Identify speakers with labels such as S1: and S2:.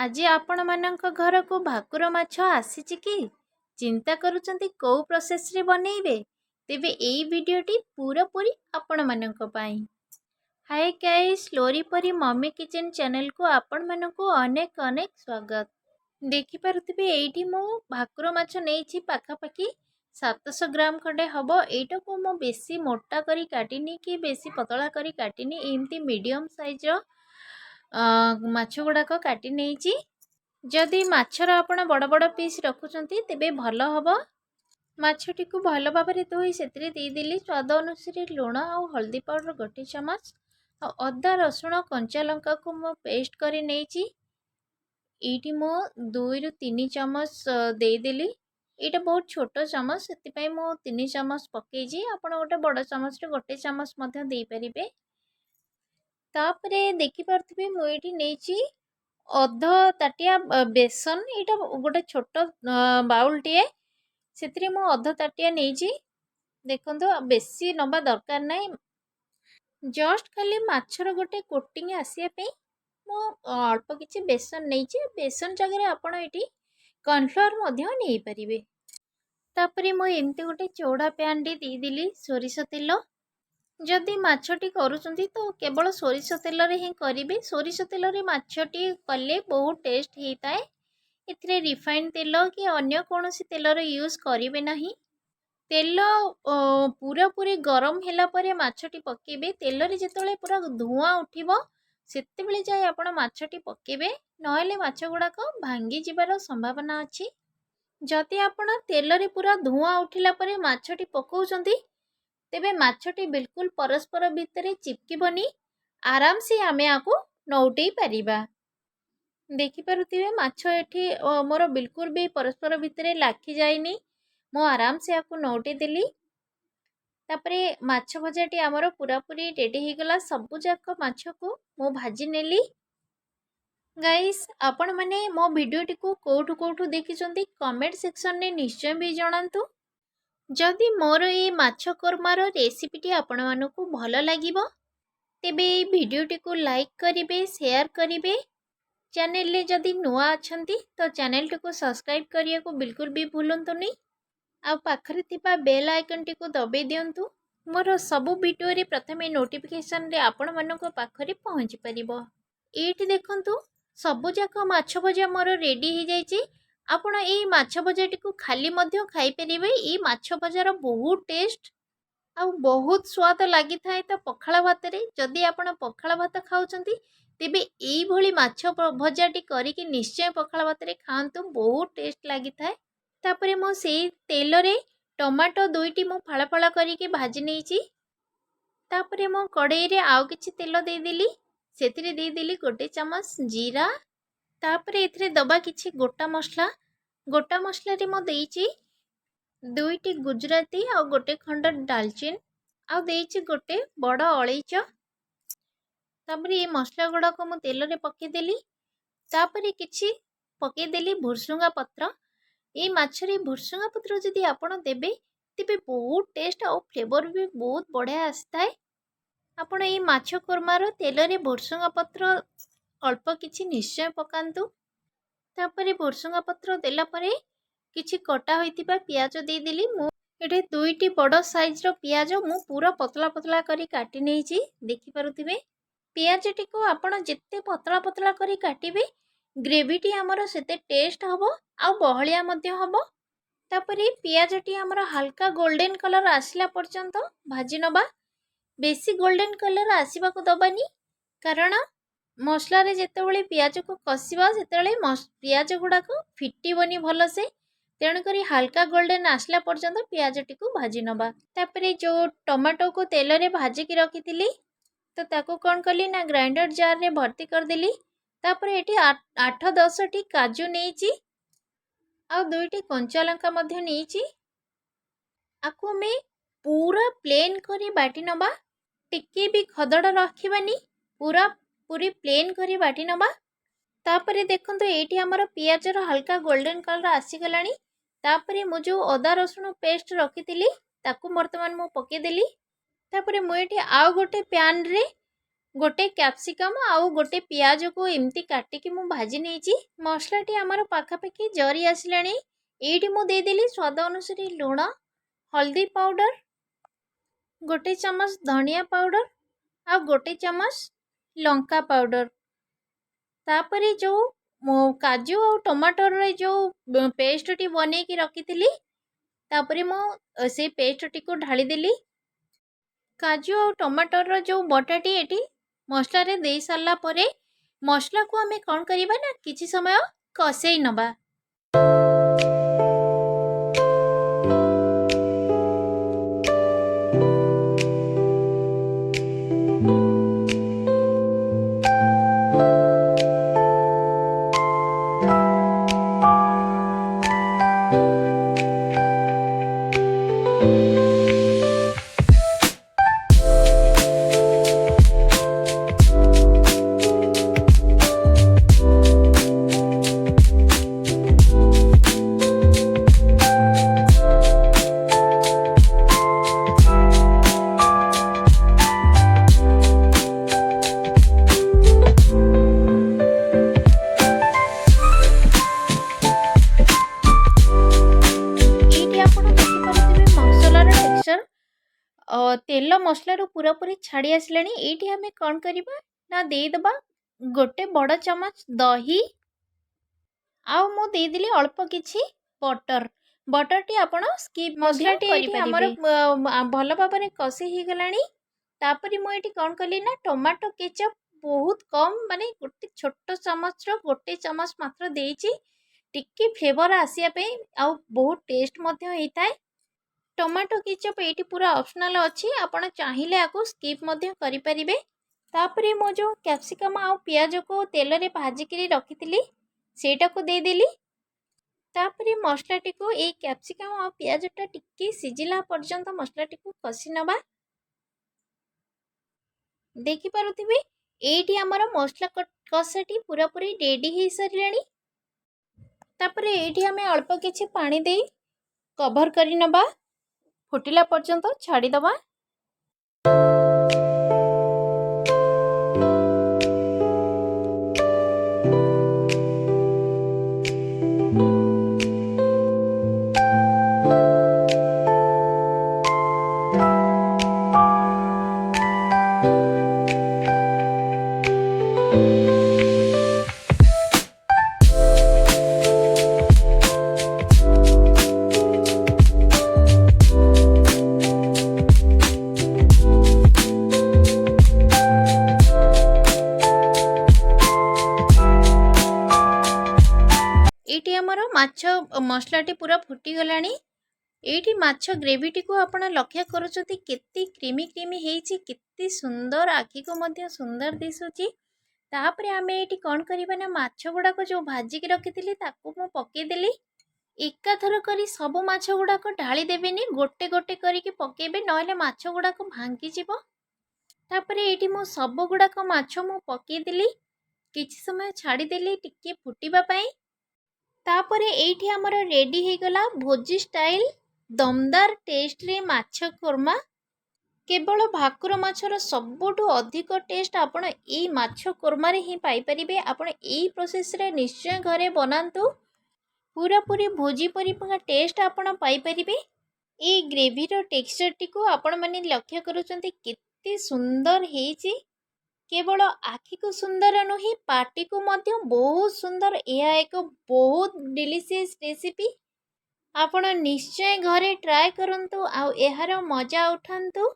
S1: ଆଜି ଆପଣମାନଙ୍କ ଘରକୁ ଭାକୁର ମାଛ ଆସିଛି କି? ଚିନ୍ତା କରୁଛନ୍ତି କୋଉ ପ୍ରୋସେସରେ ବନେଇବେ? ତେବେ ଏଇ ଭିଡ଼ିଓଟି ପୁରାପୁରି ଆପଣମାନଙ୍କ ପାଇଁ। ହାଇ ଗାଇସ୍, ଲୋରି ପରି ମମି କିଚେନ୍ ଚ୍ୟାନେଲକୁ ଆପଣମାନଙ୍କୁ ଅନେକ ଅନେକ ସ୍ୱାଗତ। ଦେଖିପାରୁଥିବେ ଏଇଠି ମୁଁ ଭାକୁର ମାଛ ନେଇଛି ପାଖାପାଖି 700 ଗ୍ରାମ ଖଣ୍ଡେ ହେବ। ଏଇଟାକୁ ମୁଁ ବେଶୀ ମୋଟା କରି କାଟିନି କି ବେଶୀ ପତଳା କରି କାଟିନି, ଏମିତି ମିଡ଼ିୟମ୍ ସାଇଜ୍ର ମାଛ ଗୁଡ଼ାକ କାଟି ନେଇଛି। ଯଦି ମାଛର ଆପଣ ବଡ଼ ବଡ଼ ପିସ୍ ରଖୁଛନ୍ତି ତେବେ ଭଲ ହେବ। ମାଛଟିକୁ ଭଲ ଭାବରେ ଧୋଇ ସେଥିରେ ଦେଇଦେଲି ସ୍ୱାଦ ଅନୁସାରେ ଲୁଣ ଆଉ ହଳଦୀ ପାଉଡ଼ର 1 ଚାମଚ, ଆଉ ଅଦା ରସୁଣ କଞ୍ଚା ଲଙ୍କାକୁ ମୁଁ ପେଷ୍ଟ କରି ନେଇଛି। ଏଇଠି ମୁଁ 2 ରୁ 3 ଚାମଚ ଦେଇଦେଲି। ଏଇଟା ବହୁତ ଛୋଟ ଚାମଚ, ସେଥିପାଇଁ ମୁଁ 3 ଚାମଚ ପକେଇଛି। ଆପଣ ଗୋଟେ ବଡ଼ ଚାମଚରେ 1 ଚାମଚ ମଧ୍ୟ ଦେଇପାରିବେ। ତାପରେ ଦେଖିପାରୁଥିବେ ମୁଁ ଏଇଠି ନେଇଛି ଅଧ ତାଟିଆ ବେସନ। ଏଇଟା ଗୋଟେ ଛୋଟ ବାଉଲଟିଏ, ସେଥିରେ ମୁଁ ଅଧ ତାଟିଆ ନେଇଛି। ଦେଖନ୍ତୁ ବେଶୀ ନେବା ଦରକାର ନାହିଁ, ଜଷ୍ଟ ଖାଲି ମାଛର ଗୋଟେ କୋଟିଂ ଆସିବା ପାଇଁ ମୁଁ ଅଳ୍ପ କିଛି ବେସନ ନେଇଛି। ବେସନ ଜାଗାରେ ଆପଣ ଏଠି କର୍ଣ୍ଣଫ୍ଲାୱାର ମଧ୍ୟ ନେଇପାରିବେ। ତାପରେ ମୁଁ ଏମିତି ଗୋଟେ ଚଉଡ଼ା ପ୍ୟାନ୍ଟି ଦେଇଦେଲି ସୋରିଷ ତେଲ। ଯଦି ମାଛଟି କରୁଛନ୍ତି ତ କେବଳ ସୋରିଷ ତେଲରେ ହିଁ କରିବେ। ସୋରିଷ ତେଲରେ ମାଛଟି କଲେ ବହୁତ ଟେଷ୍ଟ ହେଇଥାଏ। ଏଥିରେ ରିଫାଇଣ୍ଡ ତେଲ କି ଅନ୍ୟ କୌଣସି ତେଲର ୟୁଜ୍ କରିବେ ନାହିଁ। ତେଲ ପୁରାପୁରି ଗରମ ହେଲା ପରେ ମାଛଟି ପକାଇବେ। ତେଲରେ ଯେତେବେଳେ ପୁରା ଧୂଆଁ ଉଠିବ ସେତେବେଳେ ଯାଇ ଆପଣ ମାଛଟି ପକାଇବେ, ନହେଲେ ମାଛ ଗୁଡ଼ାକ ଭାଙ୍ଗି ଯିବାର ସମ୍ଭାବନା ଅଛି। ଯଦି ଆପଣ ତେଲରେ ପୁରା ଧୂଆଁ ଉଠିଲା ପରେ ମାଛଟି ପକାଉଛନ୍ତି ତେବେ ମାଛଟି ବିଲକୁଲ ପରସ୍ପର ଭିତରେ ଚିପକିବନି, ଆରାମସେ ଆମେ ଆକୁ ନଉଟେଇ ପାରିବା। ଦେଖିପାରୁଥିବେ ମାଛ ଏଠି ମୋର ବିଲକୁଲ ବି ପରସ୍ପର ଭିତରେ ଲାଖି ଯାଇନି। ମୁଁ ଆରାମସେ ଆକୁ ନଉଟେଇ ଦେଲି। ତାପରେ ମାଛ ଭଜାଟି ଆମର ପୁରାପୁରି ରେଡ଼ି ହେଇଗଲା। ସବୁଯାକ ମାଛକୁ ମୁଁ ଭାଜି ନେଲି। ଗାଇସ୍, ଆପଣମାନେ ମୋ ଭିଡ଼ିଓଟିକୁ କୋଉଠୁ ଦେଖିଛନ୍ତି କମେଣ୍ଟ ସେକ୍ସନରେ ନିଶ୍ଚୟ ବି ଜଣାନ୍ତୁ। ଯଦି ମୋର এই ମାଛ କୋରମାର ରେସିପିଟି ଆପଣମାନଙ୍କୁ ଭଲ ଲାଗିବ ତେବେ এই ଭିଡ଼ିଓଟିକୁ ଲାଇକ୍ କରିବେ, ସେୟାର କରିବେ। ଚ୍ୟାନେଲରେ ଯଦି ନୂଆ ଅଛନ୍ତି ତ ଚ୍ୟାନେଲଟିକୁ ସବସ୍କ୍ରାଇବ୍ କରିବାକୁ ବିଲକୁଲ ବି ଭୁଲନ୍ତୁନି, ଆଉ ପାଖରେ ଥିବା ବେଲ୍ ଆଇକନଟିକୁ ଦବାଇ ଦିଅନ୍ତୁ। ମୋର ସବୁ ଭିଡ଼ିଓରେ ପ୍ରଥମେ ନୋଟିଫିକେସନରେ ଆପଣମାନଙ୍କ ପାଖରେ ପହଞ୍ଚି ପାରିବ। ଏଇଠି ଦେଖନ୍ତୁ ସବୁଯାକ ମାଛ ଭଜା ମୋର ରେଡ଼ି ହେଇଯାଇଛି। ଆପଣ এই ମାଛ ଭଜାଟିକୁ ଖାଲି ମଧ୍ୟ ଖାଇପାରିବେ। এই ମାଛ ଭଜାର ବହୁତ ଟେଷ୍ଟ ଆଉ ବହୁତ ସ୍ୱାଦ ଲାଗିଥାଏ ତ ପଖାଳ ଭାତରେ। ଯଦି ଆପଣ ପଖାଳ ଭାତ ଖାଉଛନ୍ତି ତେବେ ଏଇଭଳି ମାଛ ଭଜାଟି କରିକି ନିଶ୍ଚୟ ପଖାଳ ଭାତରେ ଖାଆନ୍ତୁ, ବହୁତ ଟେଷ୍ଟ ଲାଗିଥାଏ। ତାପରେ ମୁଁ ସେଇ ତେଲରେ ଟମାଟୋ 2ଟି ମୁଁ ଫାଳ ଫାଳ କରିକି ଭାଜି ନେଇଛି। ତାପରେ ମୁଁ କଡ଼େଇରେ ଆଉ କିଛି ତେଲ ଦେଇଦେଲି, ସେଥିରେ ଦେଇଦେଲି 1 ଚାମଚ ଜିରା। ତାପରେ ଏଥିରେ ଦବା କିଛି ଗୋଟା ମସଲା। ଗୋଟା ମସଲାରେ ମୁଁ ଦେଇଛି 2ଟି ଗୁଜୁରାତି ଆଉ 1 ଖଣ୍ଡ ଡାଲଚିନି, ଆଉ ଦେଇଛି 1 ବଡ଼ ଅଳେଇଚ। ତାପରେ এই ମସଲା ଗୁଡ଼ାକ ମୁଁ ତେଲରେ ପକେଇଦେଲି। ତାପରେ କିଛି ପକେଇଦେଲି ଭୃଷୁଙ୍ଗା ପତ୍ର। এই ମାଛରେ ଭୃଷୁଙ୍ଗା ପତ୍ର ଯଦି ଆପଣ ଦେବେ ତେବେ ବହୁତ ଟେଷ୍ଟ ଆଉ ଫ୍ଲେଭର ବି ବହୁତ ବଢ଼ିଆ ଆସିଥାଏ। ଆପଣ এই ମାଛ କୋରମାର ତେଲରେ ଭୃଷୁଙ୍ଗା ପତ୍ର ଅଳ୍ପ କିଛି ନିଶ୍ଚୟ ପକାନ୍ତୁ। ତାପରେ ଭୃଷୁଙ୍ଗା ପତ୍ର ଦେଲା ପରେ କିଛି କଟା ହୋଇଥିବା ପିଆଜ ଦେଇଦେଲି। ମୁଁ ଏଠି 2ଟି ବଡ଼ ସାଇଜ୍ର ପିଆଜ ମୁଁ ପୁରା ପତଳା ପତଳା କରି କାଟି ନେଇଛି। ଦେଖିପାରୁଥିବେ ପିଆଜଟିକୁ ଆପଣ ଯେତେ ପତଳା ପତଳା କରି କାଟିବେ ଗ୍ରେଭିଟି ଆମର ସେତେ ଟେଷ୍ଟ ହେବ ଆଉ ବହଳିଆ ମଧ୍ୟ ହେବ। ତାପରେ ପିଆଜଟି ଆମର ହାଲକା ଗୋଲ୍ଡେନ୍ କଲର୍ ଆସିଲା ପର୍ଯ୍ୟନ୍ତ ଭାଜି ନେବା। ବେଶୀ ଗୋଲ୍ଡେନ୍ କଲର୍ ଆସିବାକୁ ଦେବାନି, କାରଣ ମସଲାରେ ଯେତେବେଳେ ପିଆଜକୁ କଷିବା ସେତେବେଳେ ପିଆଜ ଗୁଡ଼ାକ ଫିଟିବନି ଭଲସେ। ତେଣୁକରି ହାଲକା ଗୋଲ୍ଡେନ୍ ଆସିଲା ପର୍ଯ୍ୟନ୍ତ ପିଆଜଟିକୁ ଭାଜି ନେବା। ତାପରେ ଯେଉଁ ଟମାଟୋକୁ ତେଲରେ ଭାଜିକି ରଖିଥିଲି ତ ତାକୁ କ'ଣ କଲି ନା ଗ୍ରାଇଣ୍ଡର ଜାରରେ ଭର୍ତ୍ତି କରିଦେଲି। ତାପରେ ଏଠି 8-10ଟି କାଜୁ ନେଇଛି ଆଉ 2ଟି କଞ୍ଚା ଲଙ୍କା ମଧ୍ୟ ନେଇଛି। ଆକୁ ଆମେ ପୁରା ପ୍ଲେନ୍ କରି ବାଟି ନେବା, ଟିକେ ବି ଖଦଡ଼ ରଖିବାନି, ପୁରି ପ୍ଲେନ୍ କରି ବାଟି ନେବା। ତାପରେ ଦେଖନ୍ତୁ ଏଇଠି ଆମର ପିଆଜର ହାଲକା ଗୋଲ୍ଡେନ୍ କଲର୍ ଆସିଗଲାଣି। ତାପରେ ମୁଁ ଯେଉଁ ଅଦା ରସୁଣ ପେଷ୍ଟ ରଖିଥିଲି ତାକୁ ବର୍ତ୍ତମାନ ମୁଁ ପକେଇଦେଲି। ତାପରେ ମୁଁ ଏଠି ଆଉ ଗୋଟେ ପ୍ୟାନ୍ରେ गोटे कैप्सिकम आउ गोटे पियाज को एमती काटिकी मु भाजी नहीं। मसलाटी आमर पाखापाखि जरी आसलाणी। ये मु देदेली स्वाद अनुसार लुण, हल्दी पाउडर, गोटे चमच धनिया पाउडर आ गोटे चमच लंका पाउडर। तापरे जो काजू और टमाटर रे जो पेस्ट टी बने की रखी थी तापरे मो से पेस्ट टी को ढाली देली। काजू और टमाटर जो बटाटी एटी मसला रे दे सारा परे मसला को आमे कौन करिबा ना किछि समय कसेई नबा। तेल मसला पूरा पूरी छाड़ी आसला। ये आम कौन करवा ना देदबा गोटे बड़ चमच दही आउ मु देदेली अल्प किछि बटर। बटर टी आपण स्किप मसला टी हमर भल भाव में कषि हो गलानी। तापरे मु ये कौन कली ना टमाटो केचप बहुत कम माने गोटे छोट चमच गोटे चमच मात्र देइछि टिके फ्लेवर आसिया पे आउ बहुत टेस्ट मध्य होता है। टमाटो केचप ये पूरा ऑप्शनल अच्छी आपण चाहिए आपको स्किप मध्य करि परिबे। तापरे मो जो कैप्सिकम आ पियाज को तेल रे भाजिकी रखी थी सेटा को दे देली। तापरे मसला टी को ए कैप्सिकम आ पियाज टा टिके सिजिला पर्यंत मसला टी को कषि नबा। देखि पारुथिबे एटी हमर मसला कषाटी पूरा पूरी रेडी हो साराणी। तापरे एटी हमें अल्प किछि पानी दे कवर करि नबा फुटिला पर्यंत छाड़ी दबा। ये आमर माछ मसलाटी पूरा फुटी गलानी। ये माछ ग्रेवीटी को आपण लक्ष्य करुँच केते क्रीमी क्रीमी हेची केते सुंदर आखि को मध्य सुंदर दिशुची। तापरे आमे ये कौन करबा ना माछ गुड़ाक जो भाजिकी रखी थी ताकू मु पकेदेली। एकाथर करी सब माछ गुड़ाक ढाली देबेनी गोटे गोटे करिकी पकेबे नहले माछ गुड़ाक भांगी जिवो। तापरे ये मु सब गुड़ाक माछ मु पकेदेली किछि समय छाड़ीदेली टिके फुटिबा पई। तापरे एठी हमर रेडी हो गला भोजी स्टाइल दमदार टेस्ट रे माछ कोरमा। केवल भाकुर माछर सबुठु अधिक टेस्ट आपण ए माछ कोरमा रे ही पाई परिबे। आपण ए प्रोसेस रे निश्चय घरे बनांतु पूरा पूरी भोजी परी टेस्ट आपण पाई परिबे। ए ग्रेवी रो टेक्सचर टी को आपण माने लक्ष्य करूचंती केते सुंदर हेची। केवल आखि को सुंदर नुहे पार्टी को मध्य बहुत सुंदर। यह एक बहुत डिलीशियस रेसिपी। आपण निश्चय घरे ट्राए करंतु आ एहार मजा उठांतु।